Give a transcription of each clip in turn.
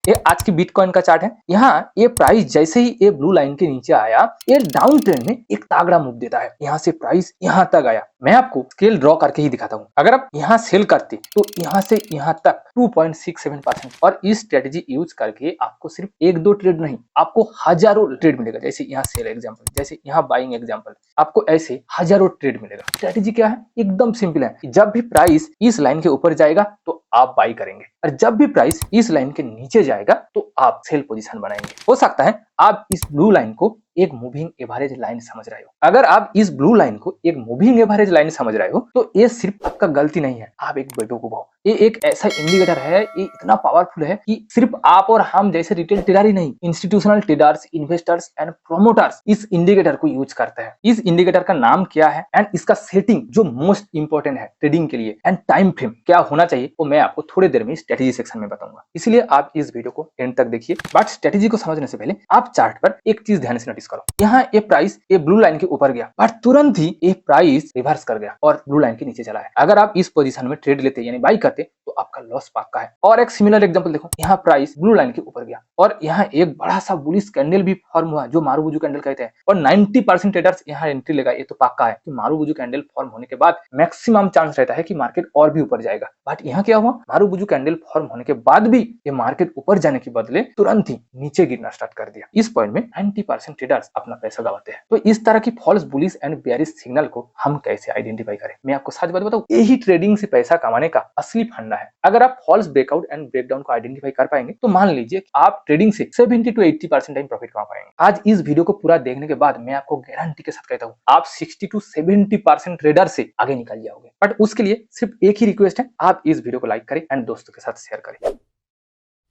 ये आज की बिटकॉइन का चार्ट है। यहाँ ये प्राइस जैसे ही ये ब्लू लाइन के नीचे आया, ये डाउन ट्रेंड में एक तागड़ा मूव देता है। यहाँ से प्राइस यहाँ तक आया। मैं आपको स्केल ड्रॉ करके ही दिखाता हूँ। अगर आप यहाँ सेल करते तो यहाँ से यहाँ तक 2.67%, और इस स्ट्रेटेजी यूज करके आपको सिर्फ एक दो ट्रेड नहीं, आपको हजारों ट्रेड मिलेगा। जैसे यहाँ सेल एग्जाम्पल, जैसे यहाँ बाइंग एग्जाम्पल, आपको ऐसे हजारों ट्रेड मिलेगा। स्ट्रेटेजी क्या है? एकदम सिंपल है। जब भी प्राइस इस लाइन के ऊपर जाएगा तो आप बाई करेंगे, और जब भी प्राइस इस लाइन के नीचे जाएगा तो आप सेल पोजीशन बनाएंगे। हो सकता है आप इस ब्लू लाइन को एक मूविंग एवरेज लाइन समझ रहे हो। अगर आप इस ब्लू लाइन को एक मूविंग एवरेज लाइन समझ रहे हो तो ये सिर्फ आपका गलती नहीं है, आप एक बेवकूफ हो। ये एक ऐसा इंडिकेटर है, ये इतना पावरफुल है कि सिर्फ आप और हम जैसे रिटेल ट्रेडर ही नहीं, institutional traders, investors and promoters इस इंडिकेटर को यूज करते हैं। इस इंडिकेटर का नाम क्या है एंड इसका सेटिंग जो मोस्ट इंपॉर्टेंट है ट्रेडिंग के लिए, एंड टाइम फ्रेम क्या होना चाहिए, वो मैं आपको थोड़ी देर में स्ट्रेटेजी सेक्शन में बताऊंगा। इसलिए आप इस वीडियो को एंड तक देखिए। बट स्ट्रेटेजी को समझने से पहले आप चार्ट पर एक चीज ध्यान से नोटिस करो। यहाँ ये प्राइस ये ब्लू लाइन के ऊपर गया, बट तुरंत ही ये प्राइस रिवर्स कर गया और ब्लू लाइन के नीचे चला है। अगर आप इस पोजीशन में ट्रेड लेते यानी बाई करते तो आपका लॉस पक्का है। और एक सिमिलर एग्जांपल देखो, यहाँ प्राइस ब्लू लाइन के ऊपर गया और यहाँ एक बड़ा सा बुलिश कैंडल भी फॉर्म हुआ जो मारुबुजू कैंडल कहते हैं, और 90% ट्रेडर्स यहाँ एंट्री लेगा। ये तो पक्का है कि मारुबुजू कैंडल फॉर्म होने के बाद मैक्सिमम चांस रहता है कि मार्केट और भी ऊपर जाएगा। बट यहाँ क्या हुआ, मारुबुजू कैंडल फॉर्म होने के बाद भी ये मार्केट ऊपर जाने के बदले तुरंत ही नीचे गिरना स्टार्ट कर दिया। इस पॉइंट में 90% ट्रेडर्स अपना पैसा गवाते हैं। तो इस तरह की false bullish and bearish signal को हम कैसे आइडेंटिफाई करें? मैं आपको सच बात बताऊं, यही ट्रेडिंग से पैसा कमाने का असली फंडा है। अगर आप फॉल्स ब्रेकआउट एंड ब्रेकडाउन को आइडेंटिफाई कर पाएंगे तो मान लीजिए आप ट्रेडिंग से 70 to 80% टाइम प्रॉफिट कमा पाएंगे। आज इस वीडियो को पूरा देखने के बाद मैं आपको गारंटी के साथ कहता हूँ आप 60 to 70% ट्रेडर से आगे निकल जाओगे। बट उसके लिए सिर्फ एक ही रिक्वेस्ट है, आप इस वीडियो को लाइक करें एंड दोस्तों के साथ शेयर करें।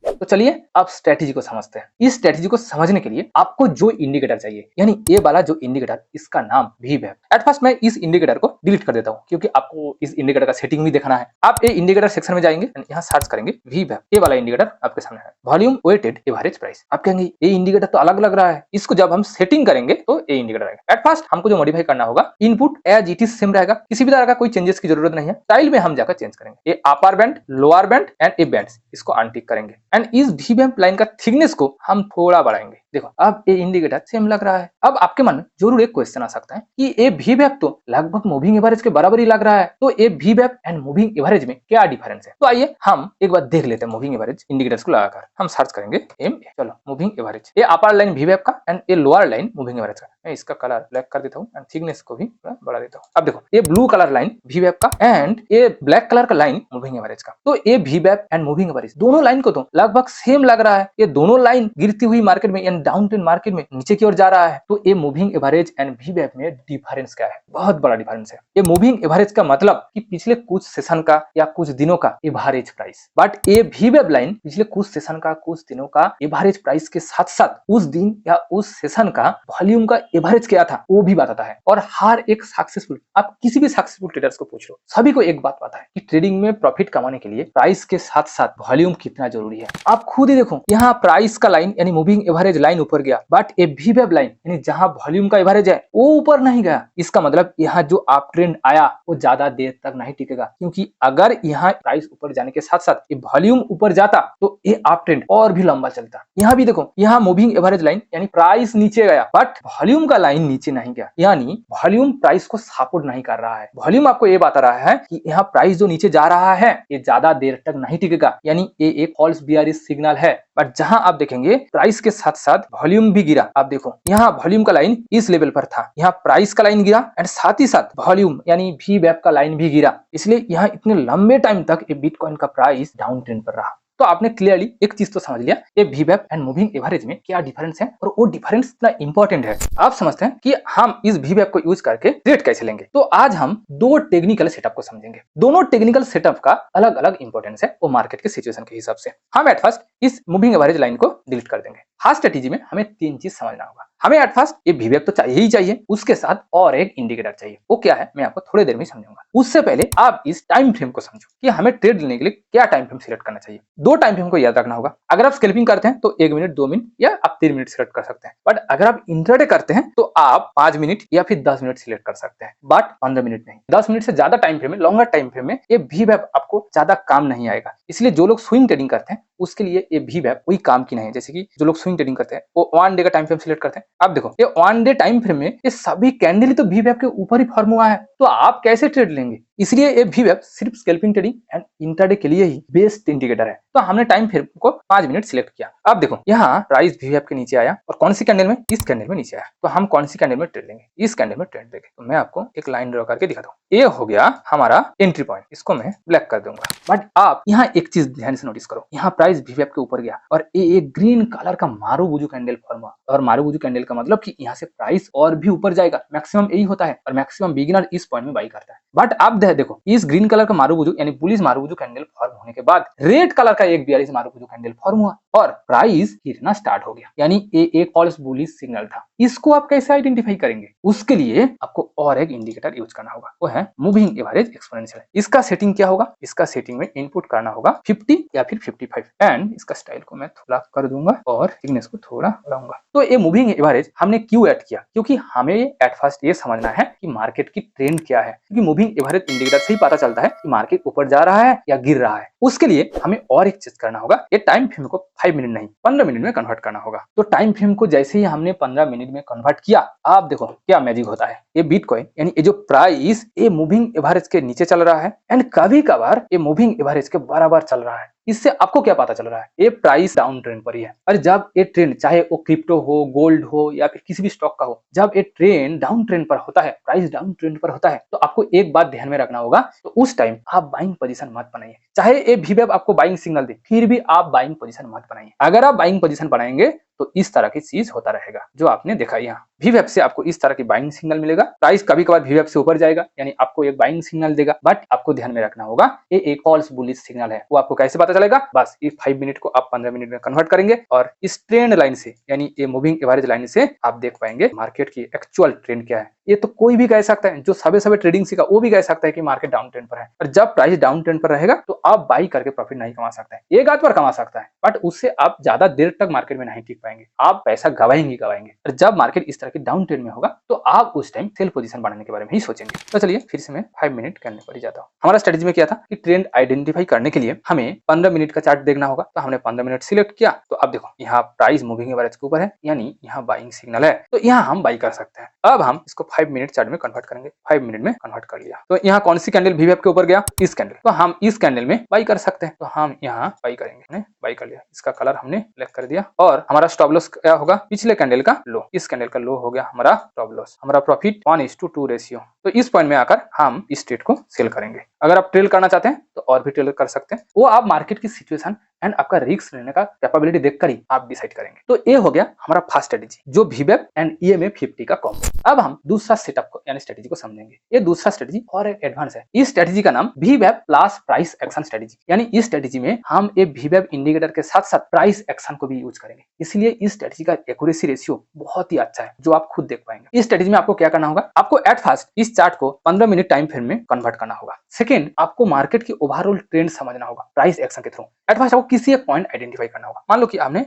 तो चलिए आप स्ट्रेटेजी को समझते हैं। इस स्ट्रेटेजी को समझने के लिए आपको जो इंडिकेटर चाहिए, यानी ये वाला जो इंडिकेटर, इसका नाम VWAP है। एट फर्स्ट मैं इस इंडिकेटर को डिलीट कर देता हूं क्योंकि आपको इस इंडिकेटर का सेटिंग भी देखना है। आप ये इंडिकेटर सेक्शन में जाएंगे, यहाँ सर्च करेंगे VWAP, ये वाला इंडिकेटर आपके सामने है, वॉल्यूम वेटेड एवरेज प्राइस। आप कहेंगे ये इंडिकेटर तो अलग लग रहा है, इसको जब हम सेटिंग करेंगे तो ये इंडिकेटर आएगा। एट फर्स्ट हमको जो मॉडिफाई करना होगा, input as it is same रहेगा, किसी भी तरह का कोई चेंजेस की जरूरत नहीं है। स्टाइल में हम जाकर चेंज करेंगे, ये upper band, lower band and ये बैंड्स, इसको अनटिक करेंगे एंड इस VWAP लाइन का थिकनेस को हम थोड़ा बढ़ाएंगे। देखो अब ये इंडिकेटर सेम लग रहा है। अब आपके मन में जरूर एक क्वेश्चन आ सकता है कि ये VWAP तो लगभग मूविंग एवरेज के बराबर ही लग रहा है, तो ये VWAP एंड मूविंग एवरेज में क्या डिफरेंस है? तो आइए हम एक बार देख लेते हैं। मूविंग एवरेज इंडिकेटर्स को लगाकर हम सर्च करेंगे MA। चलो मूविंग एवरेज, ये अपर लाइन VWAP का एंड ये लोअर लाइन मूविंग एवरेज का। मैं इसका कलर ब्लैक कर देता हूँ एंड थिकनेस को भी बढ़ा देता हूँ। अब देखो ये ब्लू कलर लाइन VWAP का एंड ये ब्लैक कलर का लाइन मूविंग एवरेज का। तो ये VWAP एंड मूविंग एवरेज दोनों लाइन को तो लगभग सेम लग रहा है। ये दोनों लाइन गिरती हुई मार्केट में यानी डाउन ट्रेंड मार्केट में नीचे की ओर जा रहा है। तो ये मूविंग एवरेज एंड VWAP में डिफरेंस क्या है? बहुत बड़ा डिफरेंस है। ये मूविंग एवरेज का मतलब कि पिछले कुछ सेशन का या कुछ दिनों का एवरेज प्राइस, बट ये VWAP लाइन पिछले कुछ सेशन का, कुछ दिनों का एवरेज प्राइस के साथ साथ उस दिन या उस सेशन का वॉल्यूम का एवरेज क्या था वो भी बताता है। और हर एक सक्सेसफुल, आप किसी भी सक्सेसफुल ट्रेडर्स को पूछ लो, सभी को एक बात पता है कि ट्रेडिंग में प्रॉफिट कमाने के लिए प्राइस के साथ साथ वॉल्यूम कितना जरूरी है। आप खुद ही देखो, यहाँ प्राइस का लाइन यानी मूविंग एवरेज लाइन ऊपर गया, बट ये VWAP लाइन यानी जहां वॉल्यूम का एवरेज है वो ऊपर नहीं गया। इसका मतलब यहाँ जो अप ट्रेंड आया वो ज्यादा देर तक नहीं टिकेगा, क्योंकि अगर यहाँ प्राइस ऊपर जाने के साथ साथ ये वॉल्यूम ऊपर जाता तो ये अप ट्रेंड और भी लंबा चलता। यहाँ भी देखो, यहाँ मूविंग एवरेज लाइन यानी प्राइस नीचे गया बट वॉल्यूम का लाइन नीचे नहीं गया, यानी वॉल्यूम प्राइस को सपोर्ट नहीं कर रहा है। वॉल्यूम आपको ये बता रहा है कि यहाँ प्राइस जो नीचे जा रहा है ये ज्यादा देर तक नहीं टिकेगा, यानी ये एक फॉल्स बियरिश सिग्नल है। बट जहां आप देखेंगे प्राइस के साथ साथ वॉल्यूम भी गिरा, आप देखो यहाँ वॉल्यूम का लाइन इस लेवल पर था, यहाँ प्राइस का लाइन गिरा एंड साथ ही साथ वॉल्यूम यानी VWAP का लाइन भी गिरा, इसलिए यहाँ इतने लंबे टाइम तक ये बिटकॉइन का प्राइस डाउन ट्रेंड पर रहा। तो आपने क्लियरली एक चीज तो समझ लिया, ये VWAP एंड मूविंग एवरेज में क्या डिफरेंस है और वो डिफरेंस इतना इंपॉर्टेंट है। आप समझते हैं कि हम इस VWAP को यूज करके ट्रेड कैसे लेंगे। तो आज हम दो टेक्निकल सेटअप को समझेंगे। दोनों टेक्निकल सेटअप का अलग अलग इंपॉर्टेंस है वो मार्केट के सिचुएशन के हिसाब से। हम एट फर्स्ट इस मूविंग एवरेज लाइन को डिलीट कर देंगे। हर स्ट्रेटेजी में हमें तीन चीज समझना होगा। हमें एट फर्स्ट ये VWAP तो चाहिए ही चाहिए, उसके साथ और एक इंडिकेटर चाहिए। वो क्या है मैं आपको थोड़ी देर में समझाऊंगा। उससे पहले आप इस टाइम फ्रेम को समझो कि हमें ट्रेड लेने के लिए क्या टाइम फ्रेम सिलेक्ट करना चाहिए। दो टाइम फ्रेम को याद रखना होगा। अगर आप स्कैल्पिंग करते हैं तो 1 मिनट, 2 मिनट या आप 3 मिनट सिलेक्ट कर सकते हैं। बट अगर आप इंट्राडे करते हैं तो आप 5 मिनट या फिर 10 मिनट सिलेक्ट कर सकते हैं, बट 15 मिनट नहीं। 10 मिनट से ज्यादा टाइम फ्रेम में, लॉन्गर टाइम फ्रेम में ये VWAP आपको ज्यादा काम नहीं आएगा। इसलिए जो लोग स्विंग ट्रेडिंग करते हैं उसके लिए ये भी वेब कोई काम की नहीं है। जैसे कि जो लोग स्विंग ट्रेडिंग करते हैं वो 1 डे का टाइम फ्रेम सिलेक्ट करते हैं। अब देखो ये 1 डे टाइम फ्रेम में ये सभी कैंडल तो भी वेब के ऊपर ही फॉर्म हुआ है, तो आप कैसे ट्रेड लेंगे? इसलिए ये भी वेब सिर्फ स्कैल्पिंग ट्रेडिंग एंड इंट्राडे के लिए ही बेस्ट इंडिकेटर है। तो हमने टाइम फ्रेम को 5 मिनट सिलेक्ट किया। अब देखो यहाँ प्राइस भी वेब के नीचे आया और कौन सी कैंडल में? इस कैंडल में नीचे आया। तो हम कौन सी कैंडल में ट्रेड लेंगे? इस कैंडल में ट्रेड लेंगे। तो मैं आपको एक लाइन ड्रॉ करके दिखाता हूँ। ये हो गया हमारा एंट्री पॉइंट, इसको मैं ब्लैक कर दूंगा। बट आप यहाँ एक चीज ध्यान से नोटिस करो, यहाँ प्राइस भी वेब के ऊपर गया और ये एक ग्रीन कलर का मारुबुजु कैंडल फॉर्म हुआ। और मारुबुजु कैंडल का मतलब कि यहाँ से प्राइस और भी ऊपर जाएगा, मैक्सिमम यही होता है और मैक्सिमम बिगिनर इस पॉइंट में बाई करता है। बट अब देखो इस ग्रीन कलर का मारुबुजु यानी बुलिश मारुबुजु कैंडल फॉर्म होने के बाद रेड कलर का एक बियरिश मारुबुजु कैंडल फॉर्म हुआ और प्राइस गिरना स्टार्ट हो गया, यानी ये एक फॉल्स बुलिश सिग्नल था। इसको आप कैसे आइडेंटिफाई करेंगे? उसके लिए आपको और एक इंडिकेटर यूज करना होगा, वो है मूविंग एवरेज एक्सपोनेंशियल। इसका सेटिंग क्या होगा? इसका सेटिंग में इनपुट करना होगा 50 या फिर 55 एंड इसका स्टाइल को मैं थोड़ा कर दूंगा और थिकनेस को थोड़ा बढ़ाऊंगा। तो ये मूविंग एवरेज हमने क्यों ऐड किया? क्योंकि हमें एट फर्स्ट ये समझना है कि मार्केट की ट्रेंड क्या है, क्योंकि मूविंग एवरेज इंडिकेटर से ही पता चलता है कि मार्केट ऊपर जा रहा है या गिर रहा है। उसके लिए हमें और एक चीज करना होगा, ये टाइम फ्रेम को 5 मिनट नहीं 15 मिनट में कन्वर्ट करना होगा। तो टाइम फ्रेम को जैसे ही हमने 15 मिनट में कन्वर्ट किया, आप देखो क्या मैजिक होता है। ये बिटकॉइन यानी ये जो प्राइस ये मूविंग एवरेज के नीचे चल रहा है एंड कभी कभार ये मूविंग एवरेज के बराबर चल रहा है। इससे आपको क्या पता चल रहा है? ये प्राइस डाउन ट्रेंड पर ही है। और जब ये ट्रेंड चाहे वो क्रिप्टो हो, गोल्ड हो या फिर किसी भी स्टॉक का हो, जब ये ट्रेंड डाउन ट्रेंड पर होता है, प्राइस डाउन ट्रेंड पर होता है, तो आपको एक बात ध्यान में रखना होगा, तो उस टाइम आप बाइंग पोजीशन मत बनाइए। चाहे ये VWAP आपको बाइंग सिग्नल दे, फिर भी आप बाइंग पोजीशन मत बनाइए। अगर आप बाइंग पोजीशन बनाएंगे तो इस तरह की चीज होता रहेगा जो आपने देखा यहाँ। VWAP से आपको इस तरह की बाइंग सिग्नल मिलेगा। प्राइस कभी कभार VWAP से ऊपर जाएगा, यानी आपको एक बाइंग सिग्नल देगा। बट आपको ध्यान में रखना होगा ये एक फॉल्स बुलिश सिग्नल है। वो आपको कैसे पता चलेगा? बस इस 5 मिनट को आप 15 मिनट में कन्वर्ट करेंगे और इस ट्रेंड लाइन से यानी ये मूविंग एवरेज लाइन से आप देख पाएंगे मार्केट की एक्चुअल ट्रेंड क्या है। ये तो कोई भी कह सकता है, जो सबे ट्रेडिंग सीखा वो भी कह सकता है कि मार्केट डाउन ट्रेंड पर है। और जब प्राइस डाउन ट्रेंड पर रहेगा तो आप बाई करके प्रॉफिट नहीं कमा सकते हैं। एक आध बार कमा सकता है बट उससे आप ज्यादा देर तक मार्केट में नहीं टिक पाएंगे, आप पैसा गवाएंगे। और जब मार्केट इस तरह की डाउन ट्रेंड में होगा तो आप उस टाइम सेल पोजीशन बनाने के बारे में ही सोचेंगे। तो चलिए फिर से मैं 5 मिनट करने पर ही जाता हूँ। हमारा स्ट्रेटजी में क्या था कि ट्रेंड आइडेंटिफाई करने के लिए हमें 15 मिनट का चार्ट देखना होगा। तो हमने 15 मिनट सिलेक्ट किया। तो अब देखो यहाँ प्राइस मूविंग एवरेज के ऊपर है, यानी यहाँ बाइंग सिग्नल है, तो यहाँ हम बाई कर सकते हैं। अब हम इसको 5 मिनट चार्ट में कन्वर्ट करेंगे। 5 मिनट में कन्वर्ट कर लिया। तो यहाँ कौन सी कैंडल VWAP के ऊपर गया? इस कैंडल। तो हम इस कैंडल में बाई कर सकते हैं। तो हम यहाँ बाई करेंगे। बाई कर लिया, इसका कलर हमने ब्लैक कर दिया और हमारा स्टॉप लॉस क्या होगा? पिछले कैंडल का लो। इस कैंडल का लो हो गया हमारा स्टॉप लॉस। हमारा प्रॉफिट 1:2 रेशियो। तो इस पॉइंट में आकर हम इस ट्रेड को सेल करेंगे। अगर आप ट्रेल करना चाहते हैं तो और भी ट्रेल कर सकते हैं, वो आप मार्केट की सिचुएशन एंड आपका रिस्क लेने का कैपेबिलिटी देखकर ही आप डिसाइड करेंगे। तो ये हो गया हमारा फर्स्ट स्ट्रेटेजी, जो VWAP एंड EMA 50 का कॉम्बो। अब हम दूसरा सेटअप को यानी स्ट्रेटेजी को समझेंगे। ये दूसरा स्ट्रेटेजी और एक एडवांस है। इस स्ट्रेटेजी का नाम VWAP plus price action strategy, यानी इस स्ट्रेटेजी में हम एक VWAP इंडिकेटर के साथ साथ प्राइस एक्शन को भी यूज करेंगे। इसलिए इस स्ट्रेटेजी का एक्यूरेसी रेशियो बहुत ही अच्छा है, जो आप खुद देख पाएंगे। इस स्ट्रेटेजी में आपको क्या करना होगा? आपको एट फर्स्ट इस चार्ट को 15 मिनट टाइम फ्रेम में कन्वर्ट करना होगा। सेकेंड, आपको मार्केट की ओवरऑल ट्रेंड समझना होगा प्राइस एक्शन के थ्रू। एट फर्स्ट आपको किसी एक पॉइंट आइडेंटिफाई करना होगा। मान लो कि आपने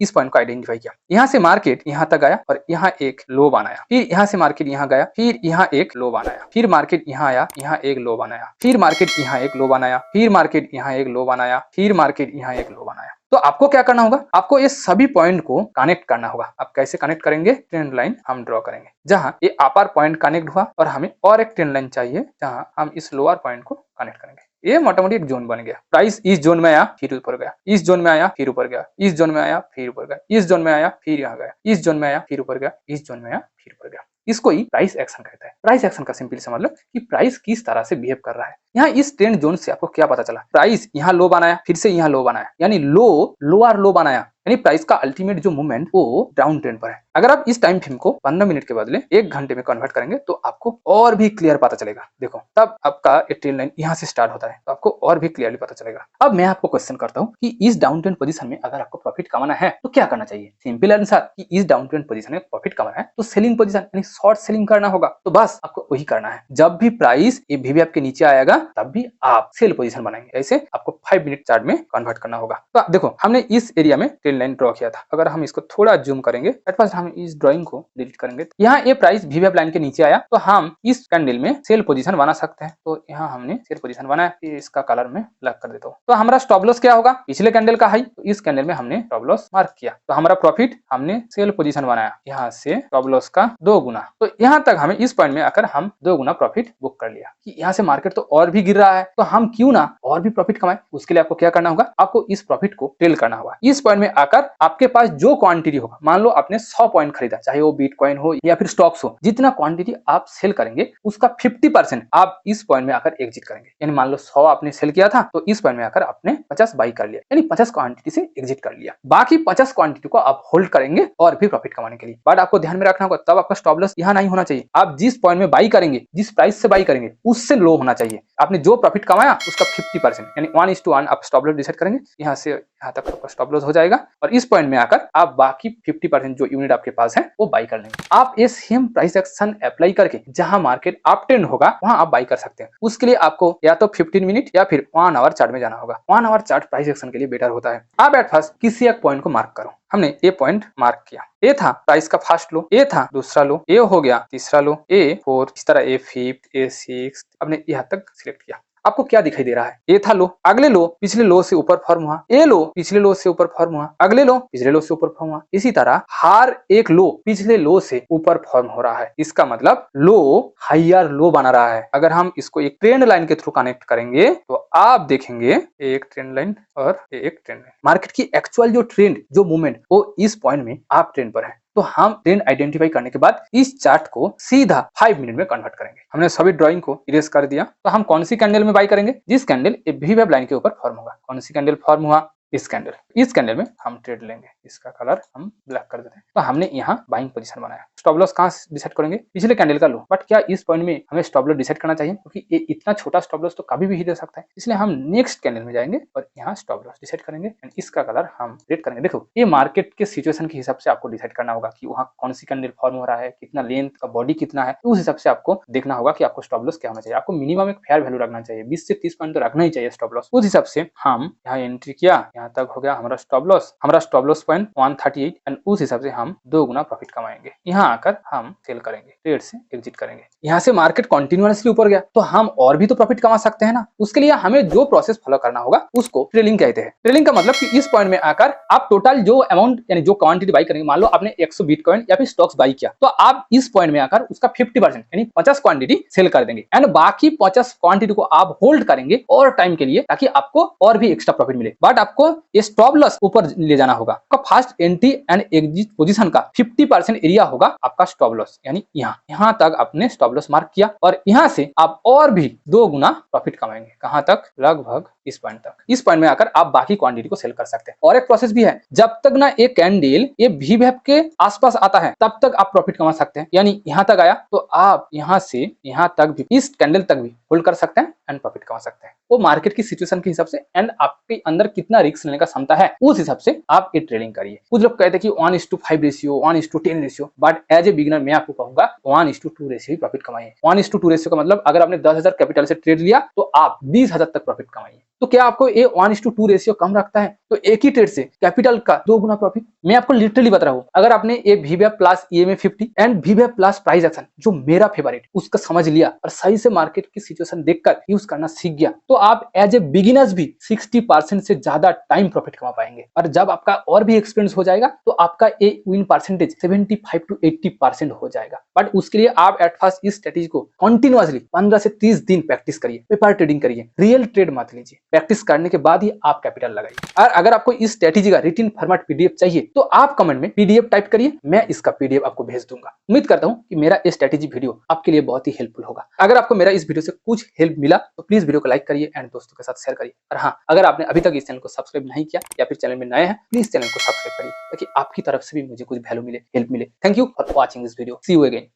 इस पॉइंट को आइडेंटिफाई किया, यहाँ से मार्केट यहाँ तक आया और यहाँ एक लो बनाया, फिर यहाँ से मार्केट यहाँ गया, फिर यहाँ एक लो बनाया, फिर मार्केट यहाँ आया, यहाँ एक लो बनाया, फिर मार्केट यहाँ एक लो बनाया, फिर मार्केट यहाँ एक लो बनाया, फिर मार्केट यहाँ एक लो बनाया। तो आपको क्या करना होगा? आपको ये सभी पॉइंट को कनेक्ट करना होगा। आप कैसे कनेक्ट करेंगे? ट्रेंड लाइन हम ड्रॉ करेंगे, जहां ये अपर पॉइंट कनेक्ट हुआ और हमें और एक ट्रेंड लाइन चाहिए जहां हम इस लोअर पॉइंट को कनेक्ट करेंगे। ये मोटामोटी एक जोन बन गया। प्राइस इस जोन में आया फिर ऊपर गया, इस जोन में आया फिर ऊपर गया, इस जोन में आया फिर ऊपर गया, इस जोन में आया फिर यहाँ गया, इस जोन में आया फिर ऊपर गया, इस जोन में आया फिर ऊपर गया। इसको ही प्राइस एक्शन कहता है। प्राइस एक्शन का सिंपली समझ लो कि प्राइस किस तरह से बिहेव कर रहा है। यहाँ इस ट्रेंड जोन से आपको क्या पता चला? प्राइस यहाँ लो बनाया, फिर से यहाँ लो बनाया, यानी लोअर लो बनाया, यानी प्राइस का अल्टीमेट जो मूवमेंट वो डाउन ट्रेंड पर है। अगर आप इस टाइम फ्रेम को 15 मिनट के बदले 1 घंटे में कन्वर्ट करेंगे तो आपको और भी क्लियर पता चलेगा। देखो तब आपका ट्रेंड लाइन यहाँ से स्टार्ट होता है, तो आपको और भी क्लियरली पता चलेगा। अब मैं आपको क्वेश्चन करता हूँ कि इस डाउन ट्रेंड पोजीशन में अगर आपको प्रॉफिट कमाना है तो क्या करना चाहिए? सिंपल आंसर कि इस डाउन ट्रेंड पोजीशन में प्रॉफिट कमाना है तो सेलिंग पोजीशन यानी शॉर्ट सेलिंग करना होगा। तो बस आपको वही करना है। जब भी प्राइस ये VWAP के नीचे आएगा तब भी आप सेल पोजीशन बनाएंगे। ऐसे आपको 5 मिनट चार्ट में कन्वर्ट करना होगा। तो देखो हमने इस एरिया में ट्रेंड लाइन ड्रॉ किया था। अगर हम इसको थोड़ा जूम करेंगे, एट फर्स्ट हम हम इस ड्राइंग को डिलीट करेंगे। यहाँ ये प्राइस वीवैप लाइन के नीचे आया तो हम इस कैंडल में सेल पोजीशन बना सकते हैं। तो यहाँ हमने सेल पोजीशन बनाया, इसका कलर में ब्लैक कर देता हूँ। तो हमारा स्टॉप लॉस क्या होगा, पिछले कैंडल का हाई, तो इस कैंडल में हमने स्टॉप लॉस मार्क किया। तो हमारा प्रॉफिट हमने सेल पोजीशन बनाया, यहाँ से स्टॉप लॉस का 2 गुना। तो यहाँ तक हमें इस पॉइंट में आकर हम 2 गुना प्रॉफिट बुक कर लिया कि यहाँ से मार्केट तो और भी गिर रहा है, तो हम क्यों ना और भी प्रॉफिट कमाएं। उसके लिए आपको क्या करना होगा, आपको इस प्रॉफिट को ट्रेल करना होगा। इस पॉइंट में आकर आपके पास जो क्वांटिटी होगा, मान लो आपने 100 पॉइंट खरीदा, चाहे वो बिटकॉइन हो या फिर स्टॉक्स हो, जितना क्वांटिटी आप सेल करेंगे उसका 50% आप इस पॉइंट में आकर एग्जिट करेंगे। यानी मान लो 100 आपने सेल किया था, तो इस पॉइंट में आकर आपने 50 बाई कर लिया, यानी 50 क्वांटिटी से एग्जिट कर लिया। बाकी 50 क्वांटिटी को आप होल्ड करेंगे और भी प्रॉफिट कमाने के लिए। बट आपको ध्यान में रखना होगा, तब आपका स्टॉप लॉस यहाँ नहीं होना चाहिए। आप जिस पॉइंट में बाई करेंगे, जिस प्राइस से बाई करेंगे, उससे लो होना चाहिए। आपने जो प्रॉफिट कमाया उसका 50% यानी 1:1 आप स्टॉप लॉस डिसाइड करेंगे। यहाँ से यहाँ तक आपका स्टॉप लॉस हो जाएगा और इस पॉइंट में आकर आप बाकी 50% जो यूनिट आपके पास है वो बाई कर लेंगे। आप ये सेम प्राइस एक्शन अप्लाई करके जहां मार्केट अप ट्रेंड होगा वहां आप बाई कर सकते हैं। उसके लिए आपको या तो 15 मिनट या फिर 1 आवर चार्ट में जाना होगा। 1 आवर चार्ट प्राइस एक्शन के लिए बेटर होता है। आप एट फर्स्ट किसी एक पॉइंट को मार्क करो। हमने ये पॉइंट मार्क किया, ये था प्राइस का फर्स्ट लो, ये था दूसरा लो, ये हो गया तीसरा लो, A4, इस तरह A5, A6, हमने यहाँ तक सिलेक्ट किया। आपको क्या दिखाई दे रहा है, ये था लो, अगले लो पिछले लो से ऊपर फॉर्म हुआ, ये लो पिछले लो से ऊपर फॉर्म हुआ, अगले लो पिछले लो से ऊपर फॉर्म हुआ। इसी तरह हर एक लो पिछले लो से ऊपर फॉर्म हो रहा है। इसका मतलब लो हायर लो बना रहा है। अगर हम इसको एक ट्रेंड लाइन के थ्रू कनेक्ट करेंगे तो आप देखेंगे एक ट्रेंड लाइन और एक ट्रेंड लाइन, मार्केट की एक्चुअल जो ट्रेंड, जो मूवमेंट, वो इस पॉइंट में आप ट्रेंड पर है। तो हम ट्रेंड आइडेंटिफाई करने के बाद इस चार्ट को सीधा 5 मिनट में कन्वर्ट करेंगे। हमने सभी ड्राइंग को इरेज कर दिया। तो हम कौन सी कैंडल में बाई करेंगे, जिस कैंडल वीवैप लाइन के ऊपर फॉर्म होगा। कौन सी कैंडल फॉर्म हुआ, इस कैंडल में हम ट्रेड लेंगे। इसका कलर हम ब्लैक कर देते हैं। तो हमने यहाँ बाइंग पोजीशन बनाया। स्टॉप लॉस कहाँ डिसाइड करेंगे, पिछले कैंडल का लो। बट क्या इस पॉइंट में हमें स्टॉप लॉस डिसाइड करना चाहिए, क्योंकि ये इतना छोटा स्टॉप लॉस तो कभी भी हिट हो सकता है। इसलिए हम नेक्स्ट कैंडल में जाएंगे और यहाँ स्टॉप लॉस डिसाइड करेंगे एंड इसका कलर हम रेड करेंगे। देखो ये मार्केट के सिचुएशन के हिसाब से आपको डिसाइड करना होगा कि वहाँ कौन सी कैंडल फॉर्म हो रहा है, कितना लेंथ का बॉडी कितना है, उस हिसाब से आपको देखना होगा कि आपको स्टॉप लॉस क्या होना चाहिए। आपको मिनिमम एक फेयर वैल्यू रखना चाहिए, 20 से 30 पॉइंट तो रखना ही चाहिए स्टॉप लॉस। उस हिसाब से हम यहाँ एंट्री किया, यहाँ तक हो गया हमारा स्टॉप लॉस पॉइंट 138 एंड उस हिसाब से हम 2 गुना प्रॉफिट कमाएंगे। यहाँ आकर हम सेल करेंगे, ट्रेड से एग्जिट करेंगे। यहाँ से मार्केट कंटिन्यूअसली ऊपर गया तो हम और भी तो प्रॉफिट कमा सकते हैं ना। उसके लिए हमें जो प्रोसेस फॉलो करना होगा उसको ट्रेलिंग कहते हैं। ट्रेलिंग का मतलब कि इस पॉइंट में आकर आप टोटल जो अमाउंट यानी जो क्वांटिटी बाई करेंगे, मान लो आपने 100 बिटकॉइन या फिर स्टॉक्स बाई किया, तो आप इस पॉइंट में आकर उसका 50% यानी 50 क्वांटिटी सेल कर देंगे एंड बाकी 50 क्वांटिटी को आप होल्ड करेंगे और टाइम के लिए, ताकि आपको और भी एक्स्ट्रा प्रॉफिट मिले। बट आपको ये स्टॉप लॉस ऊपर ले जाना होगा। आपका first entry and exit position का 50% एरिया होगा आपका स्टॉप लॉस, यानी यहाँ तक आपने स्टॉप लॉस मार्क किया और यहाँ से आप और भी 2 गुना प्रॉफिट कमाएंगे। कहां तक, लगभग इस पॉइंट तक। इस पॉइंट में आकर आप बाकी क्वांटिटी को सेल कर सकते हैं। और एक प्रोसेस भी है, जब तक ना एक कैंडल ये वीवैप के आसपास आता है तब तक आप प्रॉफिट कमा सकते हैं। यानी यहाँ तक आया तो आप यहाँ से यहाँ तक भी, इस कैंडल तक भी होल्ड कर सकते हैं एंड प्रॉफिट कमा सकते हैं। वो मार्केट की सिचुएशन के हिसाब से एंड आपके अंदर कितना रिस्क लेने का क्षमता है उस हिसाब से आप ये ट्रेडिंग करिए। कुछ लोग कहते हैं कि 1:5 ratio, 1:10 ratio, but as a beginner मैं आपको कहूंगा 1:2 रेशियो ही प्रॉफिट कमाइए। 1:2 रेशियो का मतलब अगर आपने 10,000 कैपिटल से ट्रेड लिया तो आप 20,000 तक प्रॉफिट कमाइए। तो क्या आपको ये 1:2 रेशियो कम रखता है? तो एक ही ट्रेड से कैपिटल का 2 गुना प्रॉफिट। मैं आपको लिटरली बता रहा हूँ, अगर आपने ये वीवैप प्लस EMA 50 एंड वीवैप प्लस प्राइस एक्शन जो मेरा फेवरेट उसका समझ लिया और सही से मार्केट की सिचुएशन देखकर यूज करना सीख गया, तो आप एज ए बिगिनर्स भी 60% से ज्यादा टाइम प्रॉफिट कमा पाएंगे। और जब आपका और भी एक्सपीरियंस हो जाएगा तो आपका ये विन परसेंटेज 75 to 80% हो जाएगा। बट उसके लिए आप एट फर्स्ट इस स्ट्रेटेजी को कंटिन्यूअसली 15 से 30 दिन प्रैक्टिस करिए, पेपर ट्रेडिंग करिए, रियल ट्रेड मत लीजिए। प्रैक्टिस करने के बाद ही आप कैपिटल लगाइए। और अगर आपको इस स्ट्रेटेजी का रिटन फॉर्मेट PDF चाहिए तो आप कमेंट में PDF टाइप करिए, मैं इसका PDF आपको भेज दूंगा। उम्मीद करता हूं कि मेरा ये स्ट्रेटेजी वीडियो आपके लिए बहुत ही हेल्पफुल होगा। अगर आपको मेरा इस वीडियो से कुछ हेल्प मिला तो प्लीज वीडियो को लाइक करिए एंड दोस्तों के साथ शेयर करिए। और हाँ, अगर आपने अभी तक इस चैनल को सब्सक्राइब नहीं किया या फिर चैनल में नए हैं, प्लीज चैनल को सब्सक्राइब करिए ताकि आपकी तरफ से भी मुझे कुछ वैल्यू मिले, हेल्प मिले। Thank you for watching this video. See you again.